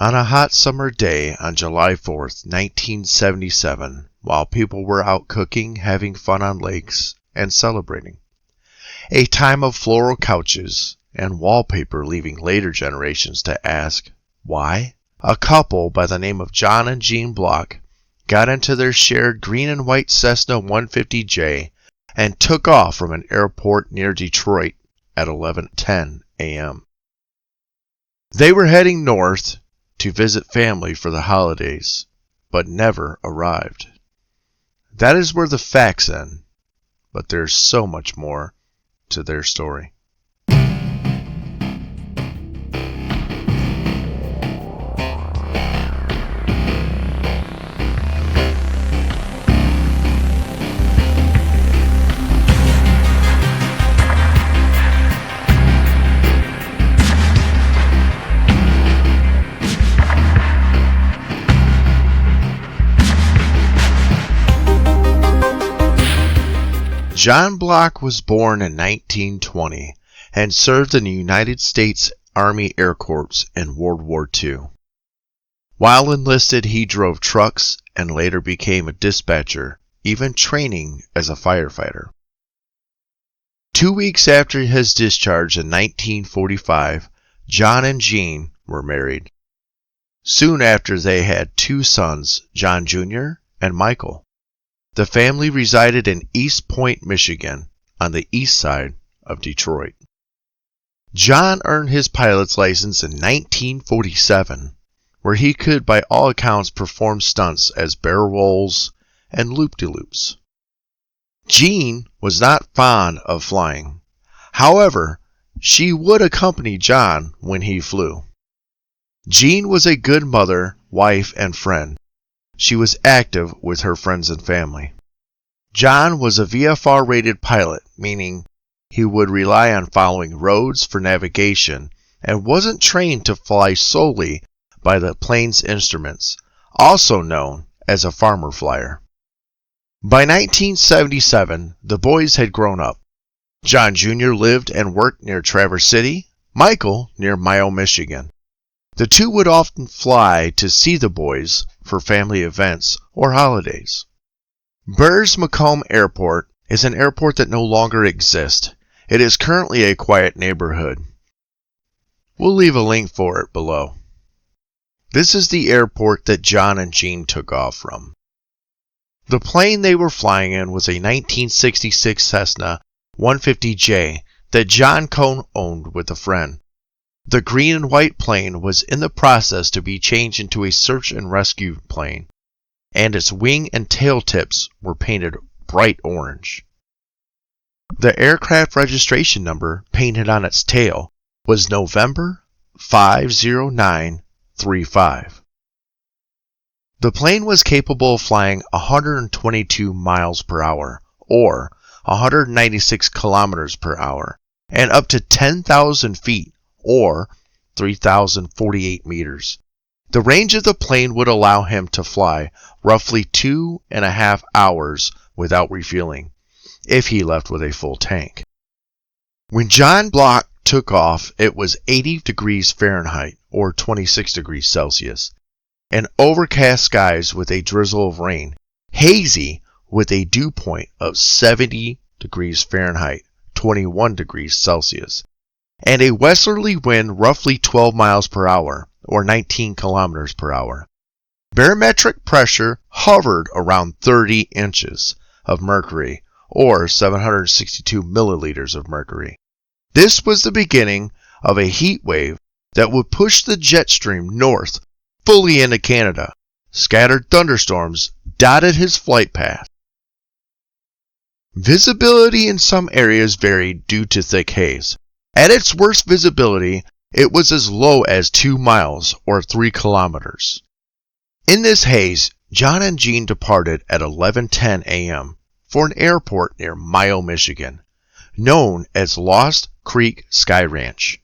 On a hot summer day on July 4th, 1977, while people were out cooking, having fun on lakes, and celebrating. A time of floral couches and wallpaper, leaving later generations to ask, why? A couple by the name of John and Jean Block got into their shared green and white Cessna 150J and took off from an airport near Detroit at 11:10 a.m. They were heading north to visit family for the holidays, but never arrived. That is where the facts end, but there's so much more to their story. John Block was born in 1920 and served in the United States Army Air Corps in World War II. While enlisted, he drove trucks and later became a dispatcher, even training as a firefighter. 2 weeks after his discharge in 1945, John and Jean were married. Soon after, they had 2 sons, John Jr. and Michael. The family resided in East Point, Michigan, on the east side of Detroit. John earned his pilot's license in 1947, where he could, by all accounts, perform stunts as barrel rolls and loop-de-loops. Jean was not fond of flying. However, she would accompany John when he flew. Jean was a good mother, wife, and friend. She was active with her friends and family. John was a VFR-rated pilot, meaning he would rely on following roads for navigation and wasn't trained to fly solely by the plane's instruments, also known as a farmer flyer. By 1977, the boys had grown up. John Jr. lived and worked near Traverse City, Michael near Mayo, Michigan. The two would often fly to see the boys for family events or holidays. Berz-Macomb Airport is an airport that no longer exists. It is currently a quiet neighborhood. We'll leave a link for it below. This is the airport that John and Jean took off from. The plane they were flying in was a 1966 Cessna 150J that John co-owned with a friend. The green and white plane was in the process to be changed into a search and rescue plane, and its wing and tail tips were painted bright orange. The aircraft registration number painted on its tail was November 50935. The plane was capable of flying 122 miles per hour, or 196 kilometers per hour, and up to 10,000 feet, or 3,048 meters. The range of the plane would allow him to fly roughly 2.5 hours without refueling, if he left with a full tank. When John Block took off, it was 80 degrees Fahrenheit, or 26 degrees Celsius, and overcast skies with a drizzle of rain, hazy with a dew point of 70 degrees Fahrenheit, 21 degrees Celsius. And a westerly wind roughly 12 miles per hour, or 19 kilometers per hour. Barometric pressure hovered around 30 inches of mercury, or 762 milliliters of mercury. This was the beginning of a heat wave that would push the jet stream north, fully into Canada. Scattered thunderstorms dotted his flight path. Visibility in some areas varied due to thick haze. At its worst visibility, it was as low as 2 miles or 3 kilometers. In this haze, John and Jean departed at 11:10 a.m. for an airport near Mayo, Michigan, known as Lost Creek Sky Ranch.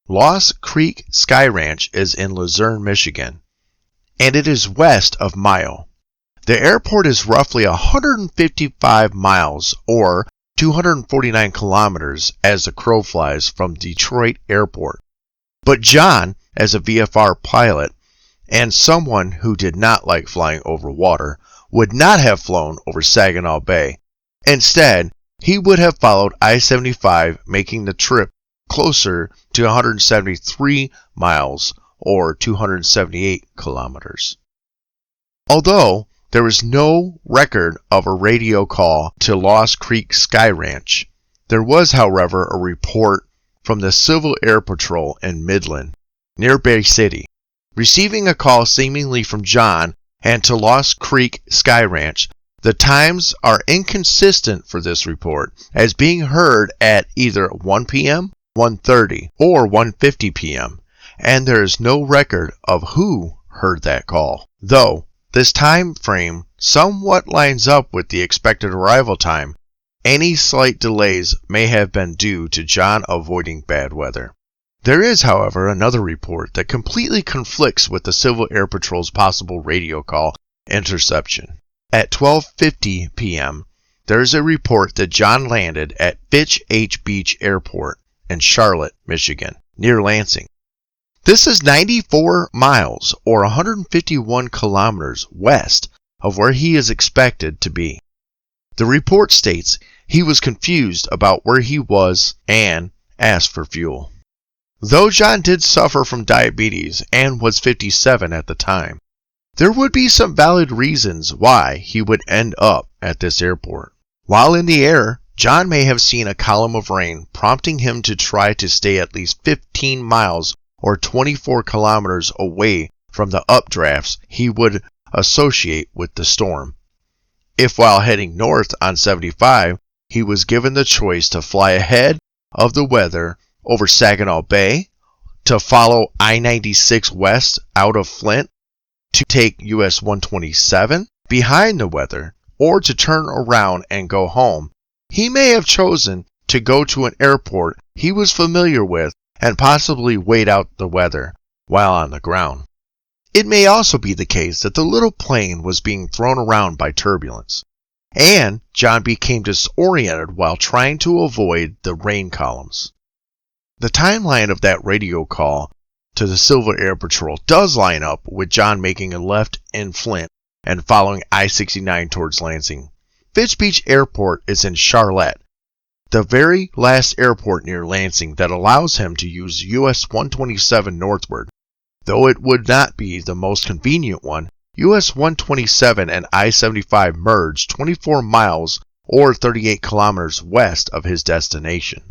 Lost Creek Sky Ranch is in Luzerne, Michigan, and it is west of Mayo. The airport is roughly 155 miles or 249 kilometers as the crow flies from Detroit Airport. But John as a VFR pilot, and someone who did not like flying over water, would not have flown over Saginaw Bay. Instead, he would have followed I-75, making the trip closer to 173 miles or 278 kilometers. Although there is no record of a radio call to Lost Creek Sky Ranch, there was, however, a report from the Civil Air Patrol in Midland, near Bay City, receiving a call seemingly from John and to Lost Creek Sky Ranch. The times are inconsistent for this report, as being heard at either 1 p.m., 1:30, or 1:50 p.m., and there is no record of who heard that call, though this time frame somewhat lines up with the expected arrival time. Any slight delays may have been due to John avoiding bad weather. There is, however, another report that completely conflicts with the Civil Air Patrol's possible radio call interception. At 12:50 p.m., there is a report that John landed at Fitch H. Beach Airport in Charlotte, Michigan, near Lansing. This is 94 miles or 151 kilometers west of where he is expected to be. The report states he was confused about where he was and asked for fuel. Though John did suffer from diabetes and was 57 at the time, there would be some valid reasons why he would end up at this airport. While in the air, John may have seen a column of rain, prompting him to try to stay at least 15 miles or 24 kilometers away from the updrafts he would associate with the storm. If while heading north on 75, he was given the choice to fly ahead of the weather over Saginaw Bay, to follow I-96 west out of Flint, to take US 127 behind the weather, or to turn around and go home, he may have chosen to go to an airport he was familiar with and possibly wait out the weather while on the ground. It may also be the case that the little plane was being thrown around by turbulence, and John became disoriented while trying to avoid the rain columns. The timeline of that radio call to the Civil Air Patrol does line up with John making a left in Flint and following I-69 towards Lansing. Fitch Beach Airport is in Charlotte, the very last airport near Lansing that allows him to use US 127 northward. Though it would not be the most convenient one, US 127 and I-75 merge 24 miles or 38 kilometers west of his destination.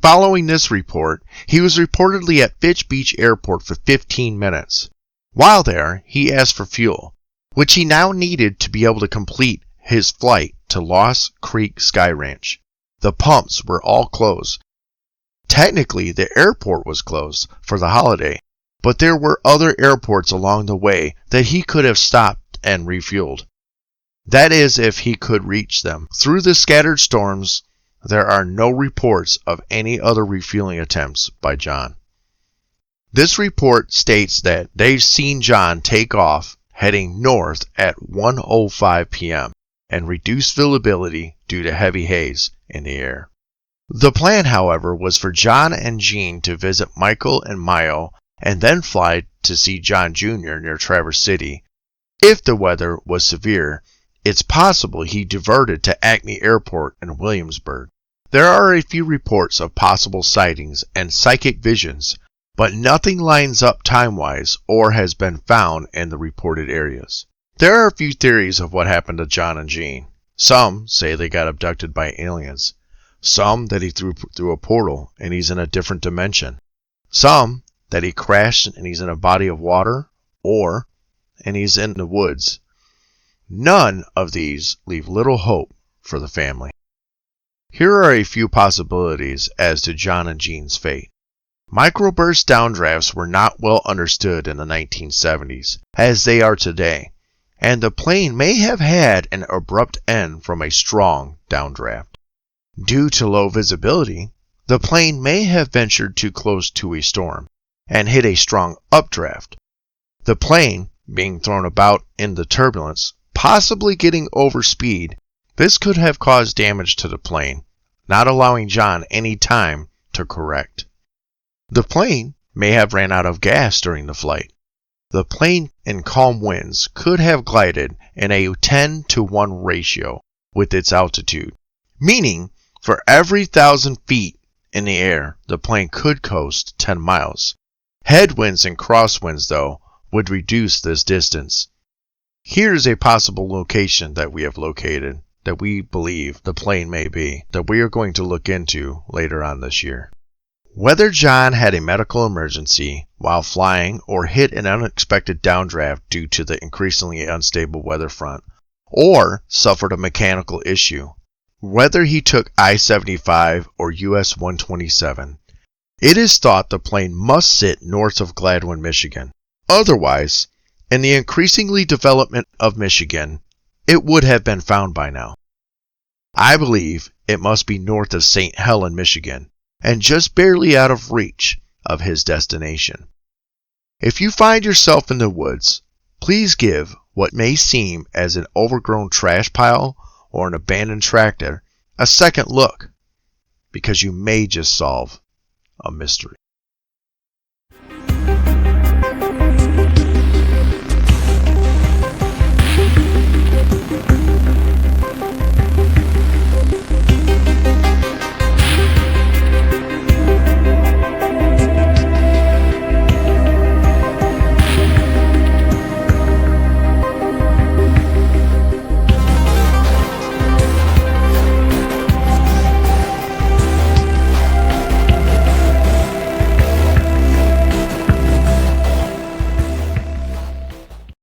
Following this report, he was reportedly at Fitch Beach Airport for 15 minutes. While there, he asked for fuel, which he now needed to be able to complete his flight to Lost Creek Sky Ranch. The pumps were all closed. Technically, the airport was closed for the holiday, but there were other airports along the way that he could have stopped and refueled. That is, if he could reach them. Through the scattered storms, there are no reports of any other refueling attempts by John. This report states that they've seen John take off heading north at 1:05 p.m. and reduced visibility due to heavy haze in the air. The plan, however, was for John and Jean to visit Michael and Mayo and then fly to see John Jr. near Traverse City. If the weather was severe, it's possible he diverted to Acme Airport in Williamsburg. There are a few reports of possible sightings and psychic visions, but nothing lines up time-wise or has been found in the reported areas. There are a few theories of what happened to John and Jean. Some say they got abducted by aliens. Some that he through a portal and he's in a different dimension. Some that he crashed and he's in a body of water, and he's in the woods. None of these leave little hope for the family. Here are a few possibilities as to John and Jean's fate. Microburst downdrafts were not well understood in the 1970s, as they are today, and the plane may have had an abrupt end from a strong downdraft. Due to low visibility, the plane may have ventured too close to a storm and hit a strong updraft. The plane, being thrown about in the turbulence, possibly getting over speed, this could have caused damage to the plane, not allowing John any time to correct. The plane may have ran out of gas during the flight. The plane in calm winds could have glided in a 10-to-1 ratio with its altitude, meaning for every 1,000 feet in the air, the plane could coast 10 miles. Headwinds and crosswinds, though, would reduce this distance. Here's a possible location that we have located that we believe the plane may be, that we are going to look into later on this year. Whether John had a medical emergency while flying or hit an unexpected downdraft due to the increasingly unstable weather front, or suffered a mechanical issue, whether he took I-75 or US 127, it is thought the plane must sit north of Gladwin, Michigan. Otherwise, in the increasingly development of Michigan, it would have been found by now. I believe it must be north of St. Helen, Michigan, and just barely out of reach of his destination. If you find yourself in the woods, please give what may seem as an overgrown trash pile or an abandoned tractor a second look, because you may just solve a mystery.